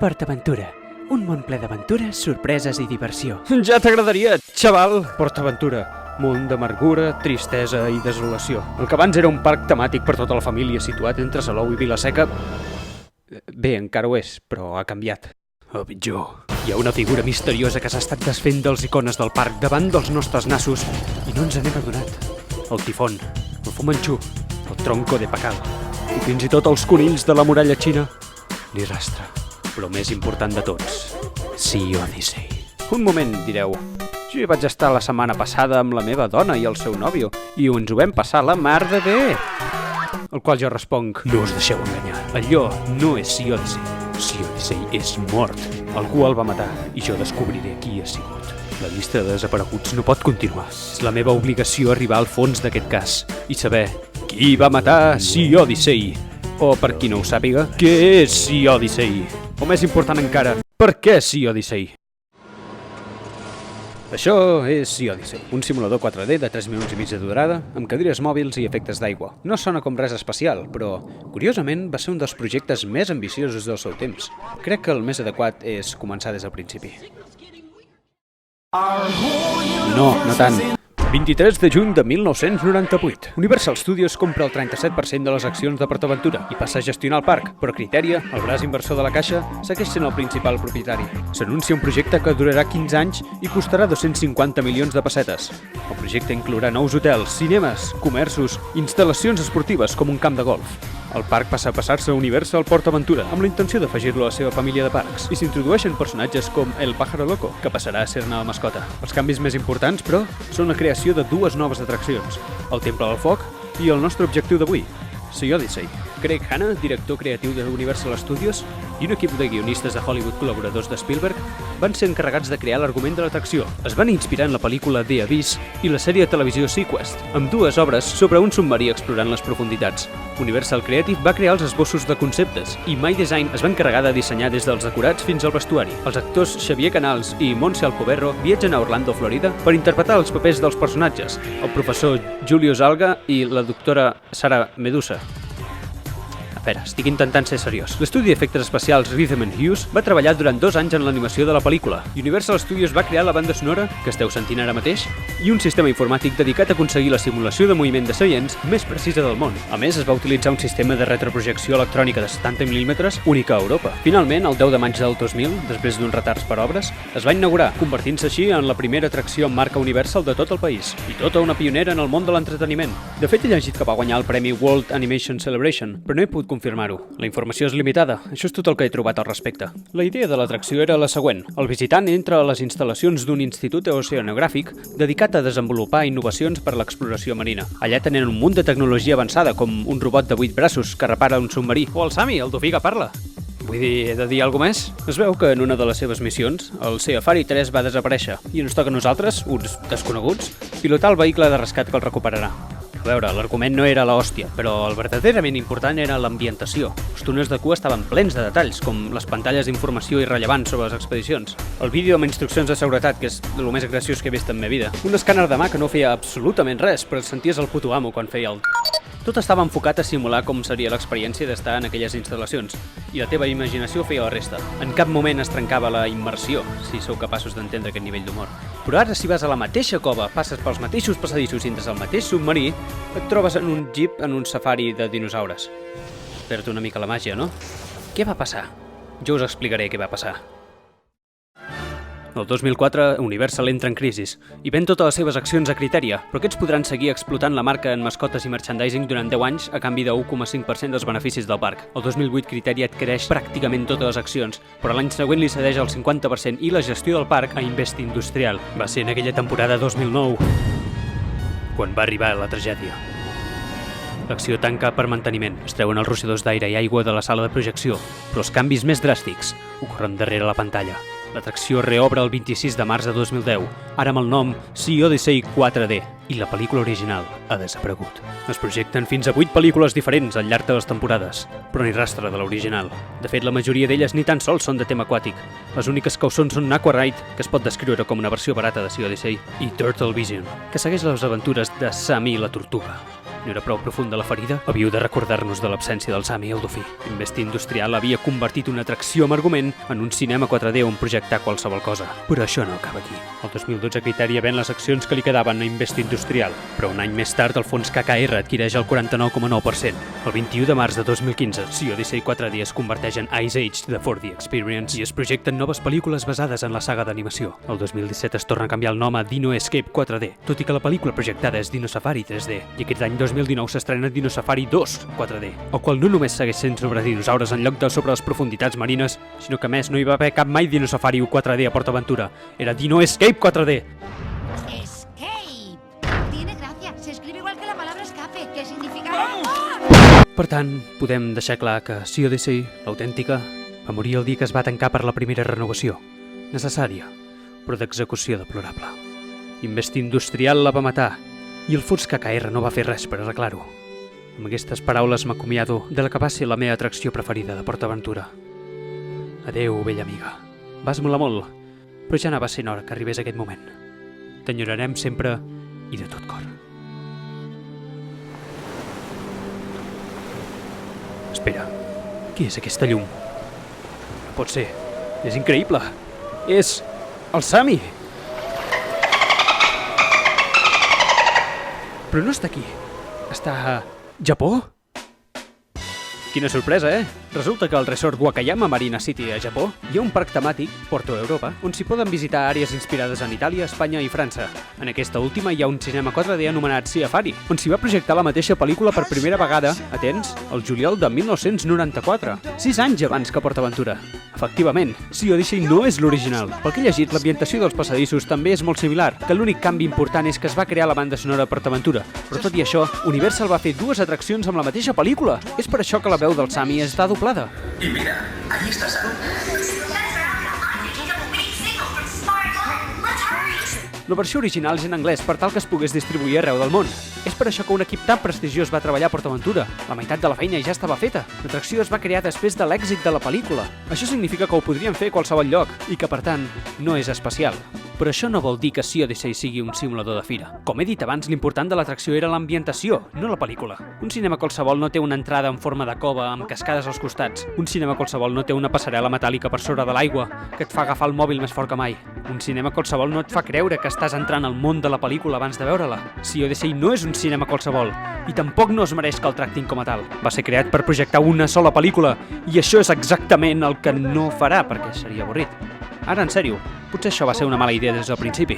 PortAventura, un món ple d'aventures, sorpreses i diversió. Ja t'agradaria, xaval! PortAventura, món d'amargura, tristesa i desolació. El que abans era un parc temàtic per tota la família situat entre Salou i Vila-seca... Bé, encara ho és, però ha canviat. O pitjor, hi ha una figura misteriosa que s'ha estat desfent dels icones del parc davant dels nostres nassos i no ens n'hem adonat. El tifón, el fumanxú, el tronco de pacal i fins i tot els conills de la muralla xina. Ni rastre. Però més important de tots, Sea Odyssey. Un moment, direu. Jo hi vaig estar la setmana passada amb la meva dona i el seu nòvio i ens ho vam passar la mar de bé. Al qual jo responc, no us deixeu enganyar. Allò no és Sea Odyssey. Sea Odyssey és mort. Algú el va matar i jo descobriré qui ha sigut. La llista de desapareguts no pot continuar. És la meva obligació arribar al fons d'aquest cas i saber qui va matar Sea Odyssey. O, per qui no ho sàpiga, què és Sea Odyssey? O més important encara, per què Sea Odyssey? Això és Sea Odyssey, un simulador 4D de 3 minuts i mig de durada, amb cadires mòbils i efectes d'aigua. No sona com res especial, però, curiosament, va ser un dels projectes més ambiciosos del seu temps. Crec que el més adequat és començar des del principi. No tant. 23 de juny de 1998. Universal Studios compra el 37% de les accions de PortAventura i passa a gestionar el parc, però Criteria, el braç inversor de la caixa, segueix sent el principal propietari. S'anuncia un projecte que durarà 15 anys i costarà 250 milions de pessetes. El projecte inclourà nous hotels, cinemes, comerços, instal·lacions esportives com un camp de golf. El parc passa a passar-se a Universal PortAventura amb la intenció d'afegir-lo a la seva família de parcs i s'introdueixen personatges com el Pájaro Loco, que passarà a ser-ne la mascota. Els canvis més importants, però, són la creació de dues noves atraccions, el Temple del Foc i el nostre objectiu d'avui, Sea Odyssey. Craig Hanna, director creatiu de Universal Studios, i un equip de guionistes de Hollywood col·laboradors de Spielberg van ser encarregats de crear l'argument de l'atracció. Es van inspirar en la pel·lícula The Abyss i la sèrie de televisió Sequest, amb dues obres sobre un submarí explorant les profunditats. Universal Creative va crear els esbossos de conceptes i My Design es va encarregar de dissenyar des dels decorats fins al vestuari. Els actors Xavier Canals i Montse Alcoberro viatgen a Orlando, Florida, per interpretar els papers dels personatges, el professor Julius Alga i la doctora Sara Medusa. Espera, estic intentant ser seriós. L'estudi d'efectes especials Rhythm and Hues va treballar durant 2 anys en l'animació de la pel·lícula. Universal Studios va crear la banda sonora, que esteu sentint ara mateix, i un sistema informàtic dedicat a aconseguir la simulació de moviment de seients més precisa del món. A més, es va utilitzar un sistema de retroprojecció electrònica de 70 mm única a Europa. Finalment, el 10 de maig del 2000, després d'uns retards per obres, es va inaugurar, convertint-se així en la primera atracció amb marca Universal de tot el país, i tota una pionera en el món de l'entreteniment. De fet, he llegit que va guanyar el premi World Animation Celebration, però no he pogut confirmar-ho. La informació és limitada, això és tot el que he trobat al respecte. La idea de l'atracció era la següent. El visitant entra a les instal·lacions d'un institut oceanogràfic dedicat a desenvolupar innovacions per a l'exploració marina. Allà tenen un munt de tecnologia avançada, com un robot de 8 braços que repara un submarí, o el Sami, el dofí que parla. Vull dir, he de dir alguna més? Es veu que en una de les seves missions, el Seafari 3 va desaparèixer i ens toca a nosaltres, uns desconeguts, pilotar el vehicle de rescat que el recuperarà. A veure, l'argument no era l'hòstia, però el verdaderament important era l'ambientació. Els túnels de cua estaven plens de detalls, com les pantalles d'informació irrellevants sobre les expedicions. El vídeo amb instruccions de seguretat, que és el més graciós que he vist en la meva vida. Un escàner de mà que no feia absolutament res, però senties el puto amo quan feia el... Tot estava enfocat a simular com seria l'experiència d'estar en aquelles instal·lacions, i la teva imaginació feia la resta. En cap moment es trencava la immersió, si sou capaços d'entendre aquest nivell d'humor. Però ara, si vas a la mateixa cova, passes pels mateixos passadissos i entres al mateix submarí, et trobes en un jeep en un safari de dinosaures. Perd una mica la màgia, no? Què va passar? Jo us explicaré què va passar. El 2004, Universal entra en crisis i ven totes les seves accions a Criteria, però aquests podran seguir explotant la marca en mascotes i merchandising durant 10 anys a canvi de 1,5% dels beneficis del parc. El 2008, Criteria adquireix pràcticament totes les accions, però l'any següent li cedeix el 50% i la gestió del parc a Invest Industrial. Va ser en aquella temporada 2009 quan va arribar la tragèdia. L'acció tanca per manteniment. Es treuen els ruixadors d'aire i aigua de la sala de projecció, però els canvis més dràstics ocorren darrere la pantalla. L'atracció reobre el 26 de març de 2010, ara amb el nom Sea Odyssey 4D, i la pel·lícula original ha desaparegut. Es projecten fins a 8 pel·lícules diferents al llarg de les temporades, però ni rastre de l'original. De fet, la majoria d'elles ni tan sols són de tema aquàtic. Les úniques que ho són Aquaride, que es pot descriure com una versió barata de Sea Odyssey, i Turtle Vision, que segueix les aventures de Sammy la tortuga. No era prou profunda la ferida? Havíeu de recordar-nos de l'absència del Sami i el Dofí. Invest Industrial havia convertit una atracció amb argument en un cinema 4D on projectar qualsevol cosa. Però això no acaba aquí. El 2012 Criterion ven les accions que li quedaven a Invest Industrial, però un any més tard el fons KKR adquireix el 49,9%. El 21 de març de 2015, Sea Odyssey 4D es converteix en Ice Age de 4D Experience i es projecten noves pel·lícules basades en la saga d'animació. El 2017 es torna a canviar el nom a Dino Escape 4D, tot i que la pel·lícula projectada és Dino Safari 3D, i aquest any 2019 s'estrena Dino Safari 2 4D, el qual no només segueix sent sobre dinosaures en lloc de sobre les profunditats marines, sinó que a més no hi va haver cap mai Dino Safari 4D a PortAventura, era Dino Escape 4D. Escape. Tiene gracia, se escribe igual que la palabra escape, que significa... Per tant, podem deixar clar que Sea Odyssey, l'autèntica, va morir el dia que es va tancar per la primera renovació, necessària, però d'execució deplorable. Invest Industrial la va matar, i el fons KKR no va fer res per arreglar-ho. Amb aquestes paraules m'acomiado de la que va ser la meva atracció preferida de PortAventura. Adeu, vella amiga. Vas molar molt, però ja anava sent hora que arribés aquest moment. T'enyorarem sempre i de tot cor. Espera, què és aquesta llum? No pot ser, és increïble. És el Sami! Però no està aquí. Està a Japó? Quina sorpresa, eh? Resulta que al resort Wakayama Marina City a Japó hi ha un parc temàtic, Porto Europa, on s'hi poden visitar àrees inspirades en Itàlia, Espanya i França. En aquesta última hi ha un cinema 4D anomenat Safari, on s'hi va projectar la mateixa pel·lícula per primera vegada, atents, el juliol de 1994, 6 anys abans que PortAventura. Efectivament, Sea Odyssey no és l'original. Pel que he llegit, l'ambientació dels passadissos també és molt similar, que l'únic canvi important és que es va crear la banda sonora PortAventura. Però tot i això, Universal va fer 2 atraccions amb la mateixa pel·lícula. És per això que la veu del Sami està doblada. Y mira, ahí está Sam. La versió original és en anglès per tal que es pogués distribuir arreu del món. És per això que un equip tan prestigiós va treballar a PortAventura. La meitat de la feina ja estava feta. L'atracció es va crear després de l'èxit de la pel·lícula. Això significa que ho podrien fer a qualsevol lloc i que, per tant, no és especial. Però això no vol dir que Sea Odyssey sigui un simulador de fira. Com he dit abans, l'important de l'atracció era l'ambientació, no la pel·lícula. Un cinema qualsevol no té una entrada en forma de cova amb cascades als costats. Un cinema qualsevol no té una passarel·la metàl·lica per sobre de l'aigua que et fa agafar el mòbil més fort que mai. Un cinema qualsevol no et fa creure que estàs entrant al món de la pel·lícula abans de veure-la. Sea Odyssey no és un cinema qualsevol i tampoc no es mereix que el tractin com a tal. Va ser creat per projectar una sola pel·lícula i això és exactament el que no farà perquè seria avorrit. Ara, en sèrio, potser això va ser una mala idea des del principi.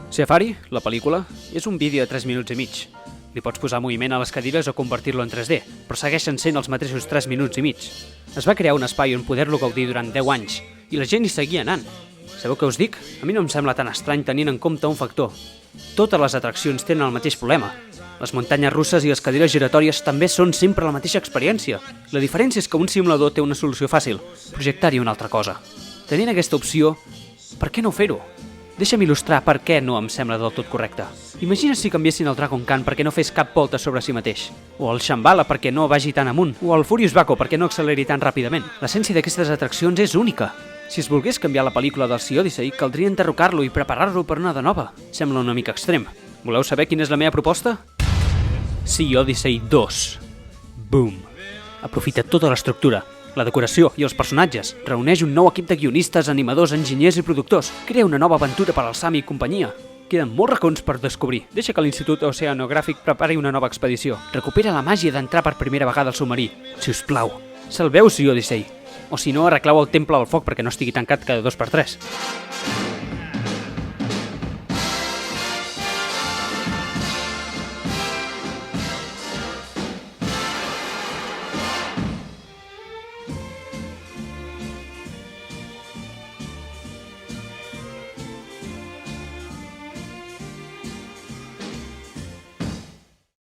Safari, la pel·lícula, és un vídeo de 3 minuts i mig. Li pots posar moviment a les cadires o convertir-lo en 3D, però segueixen sent els mateixos 3 minuts i mig. Es va crear un espai on poder-lo gaudir durant 10 anys, i la gent hi seguia anant. Sabeu què us dic? A mi no em sembla tan estrany tenint en compte un factor. Totes les atraccions tenen el mateix problema. Les muntanyes russes i les cadires giratòries també són sempre la mateixa experiència. La diferència és que un simulador té una solució fàcil, projectar-hi una altra cosa. Tenint aquesta opció, per què no fer-ho? Deixa'm il·lustrar per què no em sembla del tot correcte. Imagina si canviessin el Dragon Khan perquè no fes cap volta sobre si mateix, o el Shambhala perquè no vagi tan amunt, o el Furious Baco perquè no acceleri tan ràpidament. L'essència d'aquestes atraccions és única. Si es volgués canviar la pel·lícula del Sea Odyssey, caldria enderrocar-lo i preparar-lo per una de nova. Sembla una mica extrem. Voleu saber quina és la meva proposta? Sea Odyssey 2. Boom. Aprofita tota l'estructura, la decoració i els personatges. Reuneix un nou equip de guionistes, animadors, enginyers i productors. Crea una nova aventura per al Sami i companyia. Queden molts racons per descobrir. Deixa que l'Institut Oceanogràfic prepari una nova expedició. Recupera la màgia d'entrar per primera vegada al submarí. Si us plau, salveu Sea Odyssey. O si no, arregleu el temple del foc perquè no estigui tancat cada 2x3.